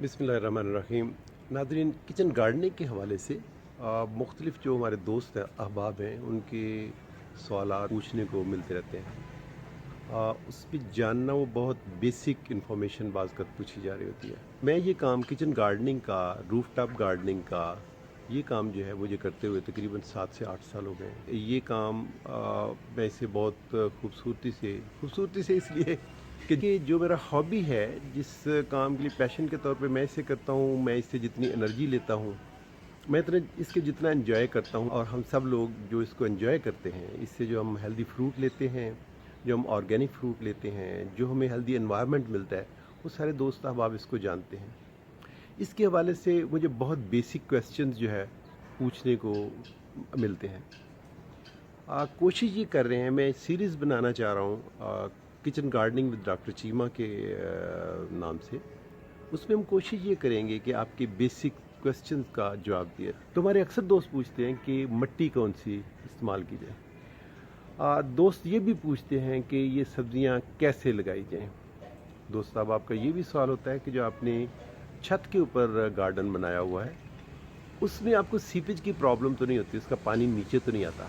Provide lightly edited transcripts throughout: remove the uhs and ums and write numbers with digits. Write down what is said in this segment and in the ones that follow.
बिस्मिल्लाहिर्रहमानिर्रहीम। नाज़रीन, kitchen gardening के हवाले से मुख्तलिफ़ जो हमारे दोस्त हैं, अहबाब हैं, उनके सवालात पूछने को मिलते रहते हैं। उस पे जानना वो बहुत बेसिक इन्फॉर्मेशन बाज़ पूछी जा रही होती है। मैं ये काम किचन गार्डनिंग का, रूफ टॉप गार्डनिंग का, ये काम जो है मुझे करते हुए तकरीबन 7 से 8 साल हो गए। ये काम मैं इसे बहुत खूबसूरती से इसलिए कि जो मेरा हॉबी है, जिस काम के लिए पैशन के तौर पे मैं इसे करता हूँ, मैं इससे जितनी एनर्जी लेता हूँ, मैं इतना इसके जितना एंजॉय करता हूँ, और हम सब लोग जो इसको एंजॉय करते हैं, इससे जो हम हेल्दी फ्रूट लेते हैं, जो हम ऑर्गेनिक फ्रूट लेते हैं, जो हमें हेल्दी एनवायरनमेंट मिलता है, वो सारे दोस्त अहबाब इसको जानते हैं। इसके हवाले से मुझे बहुत बेसिक क्वेश्चंस जो है पूछने को मिलते हैं। कोशिश ये कर रहे हैं, मैं सीरीज़ बनाना चाह रहा हूँ kitchen gardening with doctor Cheema के नाम से। उसमें हम कोशिश ये करेंगे कि आपके बेसिक क्वेश्चंस का जवाब दिए। तो हमारे अक्सर दोस्त पूछते हैं कि मिट्टी कौन सी इस्तेमाल की जाए। दोस्त ये भी पूछते हैं कि ये सब्जियां कैसे लगाई जाएं। दोस्त साहब, आपका ये भी सवाल होता है कि जो आपने छत के ऊपर गार्डन बनाया हुआ है, उसमें आपको सीपेज की प्रॉब्लम तो नहीं होती, उसका पानी नीचे तो नहीं आता।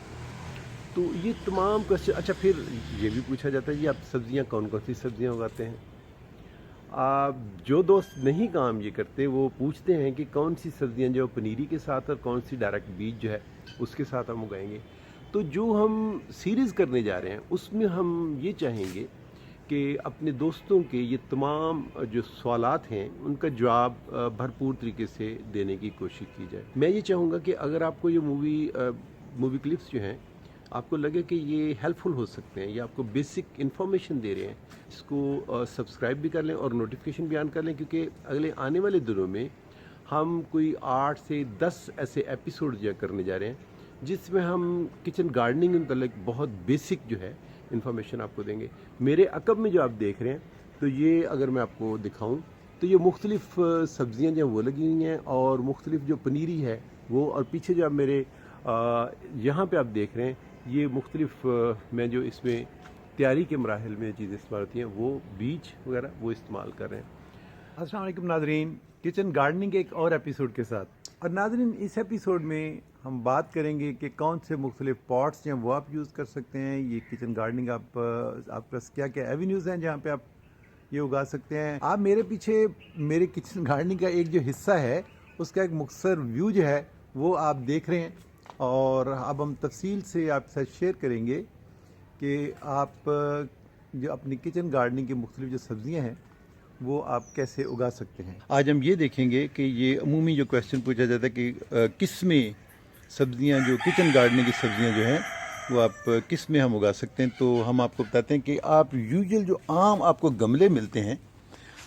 तो ये तमाम क्वेश्चन। अच्छा, फिर ये भी पूछा जाता है जी, आप सब्जियां कौन कौन सी सब्जियां उगाते हैं। जो दोस्त नहीं काम ये करते, वो पूछते हैं कि कौन सी सब्जियां जो पनीरी के साथ और कौन सी डायरेक्ट बीज जो है उसके साथ हम उगाएंगे। तो जो हम सीरीज़ करने जा रहे हैं, उसमें हम ये चाहेंगे कि अपने दोस्तों के ये तमाम जो सवालात हैं, उनका जवाब भरपूर तरीके से देने की कोशिश की जाए। मैं ये चाहूँगा कि अगर आपको ये मूवी क्लिप्स जो हैं, आपको लगे कि ये हेल्पफुल हो सकते हैं, ये आपको बेसिक इन्फॉर्मेशन दे रहे हैं, इसको सब्सक्राइब भी कर लें और नोटिफिकेशन भी ऑन कर लें, क्योंकि अगले आने वाले दिनों में हम कोई 8 से 10 ऐसे एपिसोड जो करने जा रहे हैं, जिसमें हम किचन गार्डनिंग के मतलब बहुत बेसिक जो है इन्फॉर्मेशन आपको देंगे। मेरे अकब में जो आप देख रहे हैं, तो ये अगर मैं आपको दिखाऊं, तो ये मुख्तलिफ सब्जियां जो वो लगी हुई हैं, और मुख्तलिफ जो पनीरी है वो, और पीछे जो आप मेरे यहाँ पे आप देख रहे हैं, ये मुख्तलिफ मैं जो इसमें तैयारी के मराहल में चीज़ें इस्तेमाल होती हैं, वो बीज वगैरह वो इस्तेमाल कर रहे हैं। अस्सलाम वालेकुम नाजरीन, किचन गार्डनिंग के एक और एपिसोड के साथ। और नाजरीन, इस एपिसोड में हम बात करेंगे कि कौन से मुख्तलिफ पॉट्स हैं वो आप यूज़ कर सकते हैं। ये किचन गार्डनिंग आपके पास क्या क्या एवेन्यूज़ हैं जहाँ पे आप ये उगा सकते हैं। आप मेरे पीछे मेरे किचन गार्डनिंग का एक जो हिस्सा है, उसका एक मुख्तसर व्यू जो है वो आप देख रहे हैं। और अब हम तफसील से आपके साथ शेयर करेंगे कि आप जो अपनी किचन गार्डनिंग की मुख्तलिफ जो सब्ज़ियाँ हैं वो आप कैसे उगा सकते हैं। आज हम ये देखेंगे कि ये अमूमी जो क्वेश्चन पूछा जाता है कि किस में सब्ज़ियाँ, जो किचन गार्डनिंग की सब्ज़ियाँ जो हैं वो आप किस में हम उगा सकते हैं। तो हम आपको बताते हैं कि आप यूजुअल जो आम आपको गमले मिलते हैं,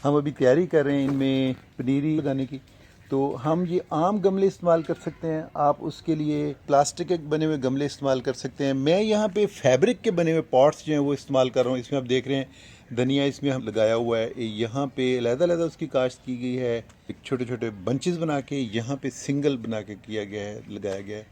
हम अभी तैयारी कर रहे हैं इनमें पनीरी लगाने की, तो हम ये आम गमले इस्तेमाल कर सकते हैं। आप उसके लिए प्लास्टिक के बने हुए गमले इस्तेमाल कर सकते हैं। मैं यहाँ पे फैब्रिक के बने हुए पॉट्स जो हैं वो इस्तेमाल कर रहा हूँ। इसमें आप देख रहे हैं धनिया इसमें हम लगाया हुआ है, यहाँ पे अलग-अलग उसकी काश्त की गई है, एक छोटे छोटे बंचेस बना के, यहाँ पे सिंगल बना के किया गया है, लगाया गया है।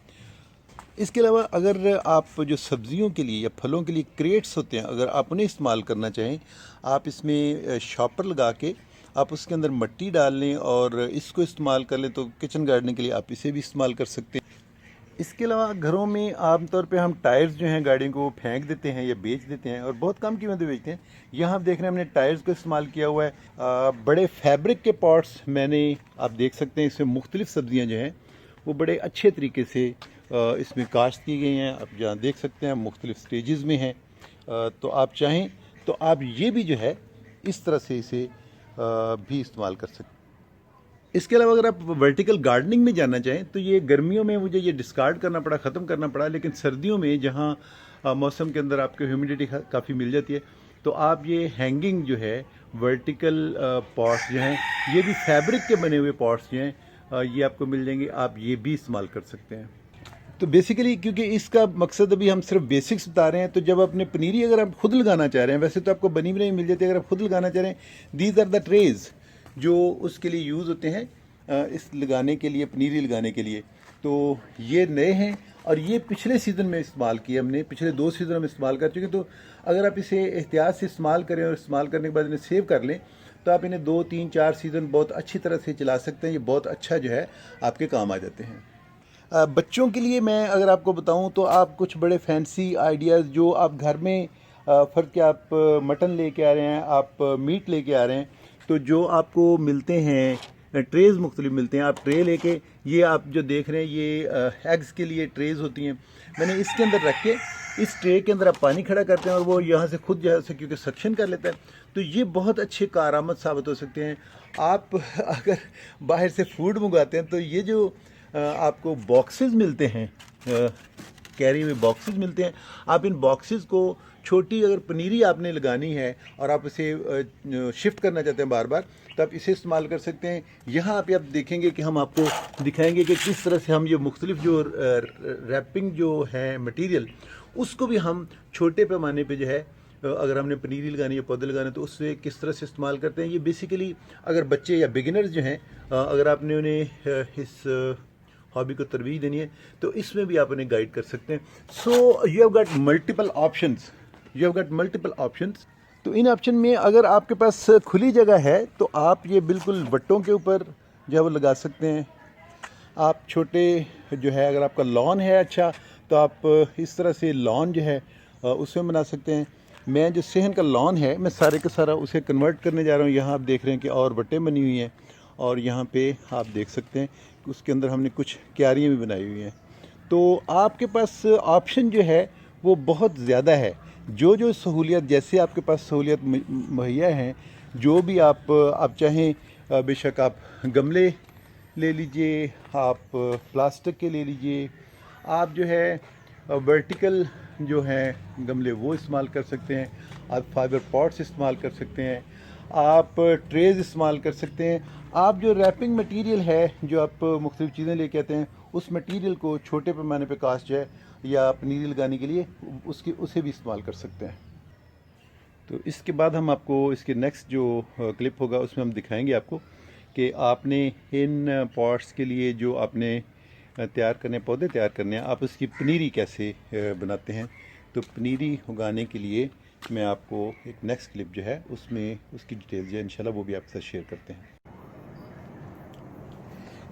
इसके अलावा अगर आप जो सब्जियों के लिए या फलों के लिए क्रेट्स होते हैं, अगर आप उन्हें इस्तेमाल करना चाहें, आप इसमें शॉपर लगा के आप उसके अंदर मिट्टी डाल लें और इसको इस्तेमाल कर लें, तो किचन गार्डनिंग के लिए आप इसे भी इस्तेमाल कर सकते हैं। इसके अलावा घरों में आमतौर पे हम टायर्स जो हैं गाड़ियों को फेंक देते हैं या बेच देते हैं, और बहुत कम कीमत में बेचते हैं। यहाँ आप देख रहे हैं हमने टायर्स को इस्तेमाल किया हुआ है। बड़े फैब्रिक के पॉट्स मैंने, आप देख सकते हैं, इसमें मुख्तलिफ सब्जियाँ जो हैं वो बड़े अच्छे तरीके से इसमें काश्त की गई हैं। आप जहाँ देख सकते हैं मुख्तलिफ स्टेजेस में हैं। तो आप चाहें तो आप ये भी जो है इस तरह से इसे भी इस्तेमाल कर सकते हैं। इसके अलावा अगर आप वर्टिकल गार्डनिंग में जाना चाहें, तो ये गर्मियों में मुझे ये डिस्कार्ड करना पड़ा, ख़त्म करना पड़ा, लेकिन सर्दियों में जहाँ मौसम के अंदर आपको ह्यूमिडिटी काफ़ी मिल जाती है, तो आप ये हैंगिंग जो है वर्टिकल पॉट्स जो हैं, ये भी फैब्रिक के बने हुए पॉट्स जो हैं, ये आपको मिल जाएंगे, आप ये भी इस्तेमाल कर सकते हैं। तो बेसिकली क्योंकि इसका मकसद अभी हम सिर्फ बेसिक्स बता रहे हैं, तो जब अपने पनीरी अगर आप खुद लगाना चाह रहे हैं, वैसे तो आपको बनी बनाई मिल जाती है, अगर आप खुद लगाना चाह रहे हैं, दीज आर द ट्रेज जो उसके लिए यूज़ होते हैं इस लगाने के लिए, पनीरी लगाने के लिए। तो ये नए हैं और ये पिछले सीज़न में इस्तेमाल किए हमने, पिछले 2 सीज़न में इस्तेमाल कर चुके। तो अगर आप इसे एहतियात से इस्तेमाल करें और इस्तेमाल करने के बाद इन्हें सेव कर लें, तो आप इन्हें 2 3 4 सीज़न बहुत अच्छी तरह से चला सकते हैं। ये बहुत अच्छा जो है आपके काम आ जाते हैं। बच्चों के लिए मैं अगर आपको बताऊं तो आप कुछ बड़े फैंसी आइडियाज़ जो आप घर में फ़र्ज़ के आप मटन लेके आ रहे हैं, आप मीट लेके आ रहे हैं, तो जो आपको मिलते हैं ट्रेज़ मुख्तलिफ मिलते हैं, आप ट्रे लेके, ये आप जो देख रहे हैं ये एग्स के लिए ट्रेज़ होती हैं। मैंने इसके अंदर रख के इस ट्रे के अंदर आप पानी खड़ा करते हैं और वो यहाँ से खुद जो है क्योंकि सक्शन कर लेता है, तो ये बहुत अच्छे कारआमद साबित हो सकते हैं। आप अगर बाहर से फूड मंगवाते हैं तो ये जो आपको बॉक्सेस मिलते हैं, कैरी हुए बॉक्सेस मिलते हैं, आप इन बॉक्सेस को छोटी अगर पनीरी आपने लगानी है और आप इसे शिफ्ट करना चाहते हैं बार बार, तो आप इसे इस्तेमाल कर सकते हैं। यहाँ आप देखेंगे कि हम आपको दिखाएंगे कि किस तरह से हम ये मुख्तलिफ जो रैपिंग जो है मटीरियल, उसको भी हम छोटे पैमाने पे जो है अगर हमने पनीरी लगानी है, पौधे लगाने, तो उससे किस तरह से इस्तेमाल करते हैं। ये बेसिकली अगर बच्चे या बिगिनर्स जो हैं, अगर आपने उन्हें इस हॉबी को तरवीज देनी है तो इसमें भी आप उन्हें गाइड कर सकते हैं। So you have got multiple options, you have got multiple options. तो इन ऑप्शन में अगर आपके पास खुली जगह है तो आप ये बिल्कुल बट्टों के ऊपर जो है वो लगा सकते हैं। आप छोटे जो है अगर आपका लॉन है अच्छा, तो आप इस तरह से लॉन जो है उसमें बना सकते हैं। मैं जो सेहन का लॉन है मैं सारे का सारा उसे कन्वर्ट करने जा रहा हूँ। यहाँ आप देख रहे हैं कि और बट्टें बनी हुई हैं और यहाँ पे आप देख सकते हैं कि उसके अंदर हमने कुछ क्यारियाँ भी बनाई हुई हैं। तो आपके पास ऑप्शन जो है वो बहुत ज़्यादा है। जो जो सहूलियत, जैसे आपके पास सहूलियत मुहैया हैं, जो भी आप चाहें, बेशक आप गमले ले लीजिए, आप प्लास्टिक के ले लीजिए, आप जो है वर्टिकल जो हैं गमले वो इस्तेमाल कर सकते हैं, आप फाइबर पॉट्स इस्तेमाल कर सकते हैं, आप ट्रेज इस्तेमाल कर सकते हैं। आप जो रैपिंग मटेरियल है जो आप मुख्तलिफ चीज़ें लेके आते हैं, उस मटेरियल को छोटे पैमाने पे कास्ट जो है या पनीरी लगाने के लिए उसे भी इस्तेमाल कर सकते हैं। तो इसके बाद हम आपको इसके नेक्स्ट जो क्लिप होगा उसमें हम दिखाएंगे आपको कि आपने इन पॉट्स के लिए जो आपने तैयार करने, पौधे तैयार करने हैं, आप उसकी पनीरी कैसे बनाते हैं। तो पनीरी उगाने के लिए मैं आपको एक नेक्स्ट क्लिप जो है उसमें उसकी डिटेल जो है इंशाल्लाह वो भी आपके साथ शेयर करते हैं।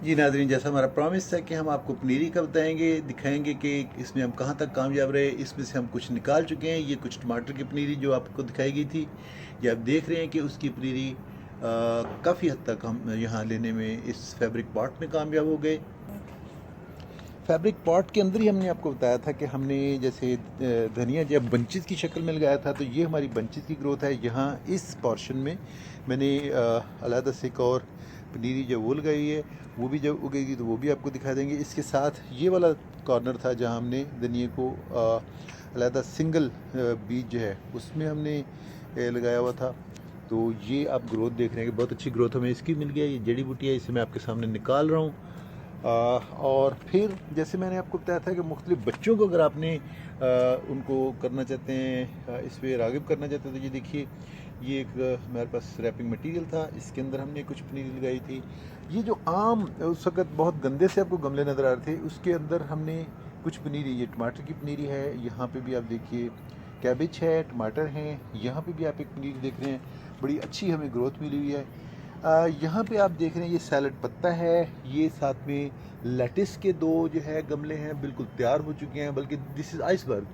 जी नाज़रीन, जैसा हमारा प्रॉमिस था कि हम आपको पनीरी का बताएंगे, दिखाएंगे कि इसमें हम कहाँ तक कामयाब रहे। इसमें से हम कुछ निकाल चुके हैं। ये कुछ टमाटर की पनीरी जो आपको दिखाई गई थी, ये आप देख रहे हैं कि उसकी पनीरी काफ़ी हद तक हम यहाँ लेने में इस फैब्रिक पॉट में कामयाब हो गए। फैब्रिक पॉट के अंदर ही हमने आपको बताया था कि हमने जैसे धनिया जब बंचेस की शक्ल में लगाया था, तो ये हमारी बंचेस की ग्रोथ है। यहाँ इस पोर्शन में मैंने अलहदा से एक और पनीरी जब वो लगाई है, वो भी जब उगेगी तो वो भी आपको दिखा देंगे। इसके साथ ये वाला कॉर्नर था जहाँ हमने धनिया को अलहदा सिंगल बीज जो है उसमें हमने लगाया हुआ था। तो ये आप ग्रोथ देख रहे हैं कि बहुत अच्छी ग्रोथ हमें इसकी मिल गई है। ये जड़ी बूटी है, इसे मैं आपके सामने निकाल रहा हूँ। और फिर जैसे मैंने आपको बताया था कि मुख्तलिफ बच्चों को अगर आपने उनको करना चाहते हैं, इस पर राग़िब करना चाहते हैं, तो ये देखिए, ये एक हमारे पास रैपिंग मटेरियल था, इसके अंदर हमने कुछ पनीरी लगाई थी। ये जो आम उस वक़्त बहुत गंदे से आपको गमले नज़र आ रहे थे, उसके अंदर हमने कुछ पनीरी, ये टमाटर की पनीरी है, यहाँ पे भी आप देखिए कैबेज है, टमाटर हैं, यहाँ पे भी आप एक पनीरी देख रहे हैं, बड़ी अच्छी हमें ग्रोथ मिली हुई है। यहाँ पे आप देख रहे हैं ये सैलड पत्ता है, ये साथ में लेटिस के 2 जो है गमले हैं, बिल्कुल तैयार हो चुके हैं, बल्कि दिस इज़ आइसबर्ग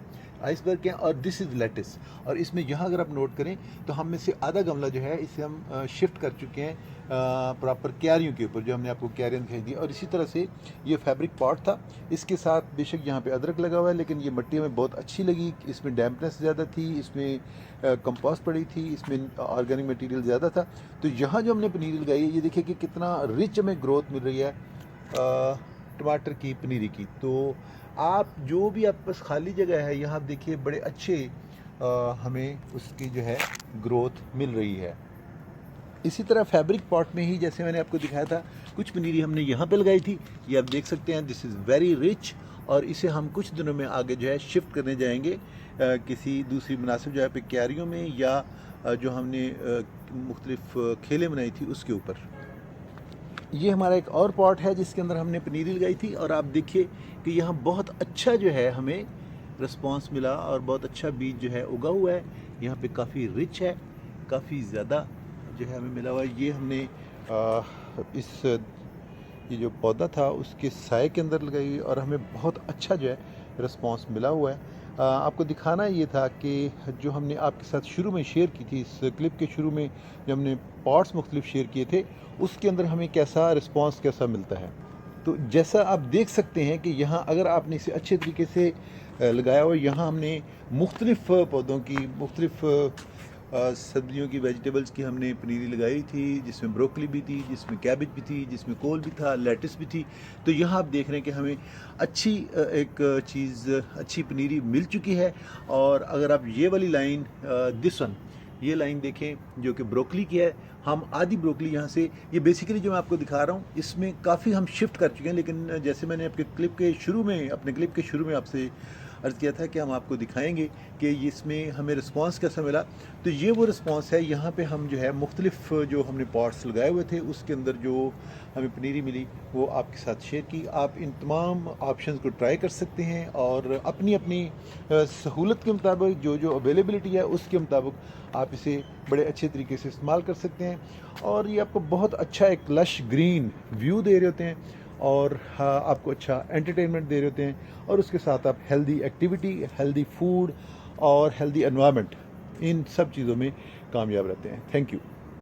के, और दिस इज़ लेटिस। और इसमें यहाँ अगर आप नोट करें तो हम में से आधा गमला जो है इसे हम शिफ्ट कर चुके हैं प्रॉपर क्यारियों के ऊपर, जो हमने आपको क्यारियाँ दिखाई दी। और इसी तरह से ये फैब्रिक पॉट था, इसके साथ बेशक यहाँ पे अदरक लगा हुआ है, लेकिन ये मिट्टी हमें बहुत अच्छी लगी। इसमें डैम्पनेस ज़्यादा थी, इसमें कंपोस्ट पड़ी थी, इसमें ऑर्गेनिक मटेरियल ज़्यादा था। तो यहाँ जो हमने पनीरी लगाई है, ये देखिए कि कितना रिच हमें ग्रोथ मिल रही है टमाटर की पनीरी की। तो आप जो भी आपके पास खाली जगह है, यहाँ आप देखिए बड़े अच्छे हमें उसकी जो है ग्रोथ मिल रही है। इसी तरह फैब्रिक पॉट में ही जैसे मैंने आपको दिखाया था, कुछ पनीरी हमने यहाँ पे लगाई थी, ये आप देख सकते हैं, दिस इज़ वेरी रिच। और इसे हम कुछ दिनों में आगे जो है शिफ्ट करने जाएंगे किसी दूसरी मुनासिब जगह पे, क्यारियों में, या जो हमने मुख्तलिफ खेलें बनाई थी उसके ऊपर। ये हमारा एक और पॉट है जिसके अंदर हमने पनीरी लगाई थी, और आप देखिए कि यहाँ बहुत अच्छा जो है हमें रिस्पांस मिला और बहुत अच्छा बीज जो है उगा हुआ है। यहाँ पे काफ़ी रिच है, काफ़ी ज़्यादा जो है हमें मिला हुआ है, ये हमने ये जो पौधा था उसके साए के अंदर लगाई हुई, और हमें बहुत अच्छा जो है रिस्पांस मिला हुआ है। आपको दिखाना ये था कि जो हमने आपके साथ शुरू में शेयर की थी, इस क्लिप के शुरू में जो हमने पॉट्स मुख्तलिफ शेयर किए थे, उसके अंदर हमें कैसा रिस्पांस कैसा मिलता है। तो जैसा आप देख सकते हैं कि यहाँ अगर आपने इसे अच्छे तरीके से लगाया हुआ, यहाँ हमने मुख्तलिफ पौधों की, मुख्तलिफ सब्जियों की, वेजिटेबल्स की हमने पनीरी लगाई थी, जिसमें ब्रोकली भी थी, जिसमें कैबेज भी थी, जिसमें कोल भी था, लेटिस भी थी। तो यहाँ आप देख रहे हैं कि हमें अच्छी एक चीज़, अच्छी पनीरी मिल चुकी है। और अगर आप ये वाली लाइन, दिस वन, ये लाइन देखें जो कि ब्रोकली की है, हम आधी ब्रोकली यहाँ से, ये बेसिकली जो मैं आपको दिखा रहा हूँ इसमें काफ़ी हम शिफ्ट कर चुके हैं, लेकिन जैसे मैंने आपके क्लिप के शुरू में, अपने क्लिप के शुरू में आपसे अर्ज़ किया था कि हम आपको दिखाएंगे कि इसमें हमें रिस्पांस कैसा मिला। तो ये वो रिस्पांस है। यहाँ पे हम जो है मुख्तलिफ जो हमने पॉट्स लगाए हुए थे उसके अंदर जो हमें पनीरी मिली वो आपके साथ शेयर की। आप इन तमाम ऑप्शंस को ट्राई कर सकते हैं और अपनी अपनी सहूलत के मुताबिक, जो जो अवेलेबिलिटी है उसके मुताबिक आप इसे बड़े अच्छे तरीके से इस्तेमाल कर सकते हैं। और ये आपको बहुत अच्छा एक लश ग्रीन व्यू दे रहे होते हैं, और आपको अच्छा एंटरटेनमेंट दे रहे होते हैं, और उसके साथ आप हेल्दी एक्टिविटी, हेल्दी फूड और हेल्दी एनवायरनमेंट, इन सब चीज़ों में कामयाब रहते हैं। Thank you.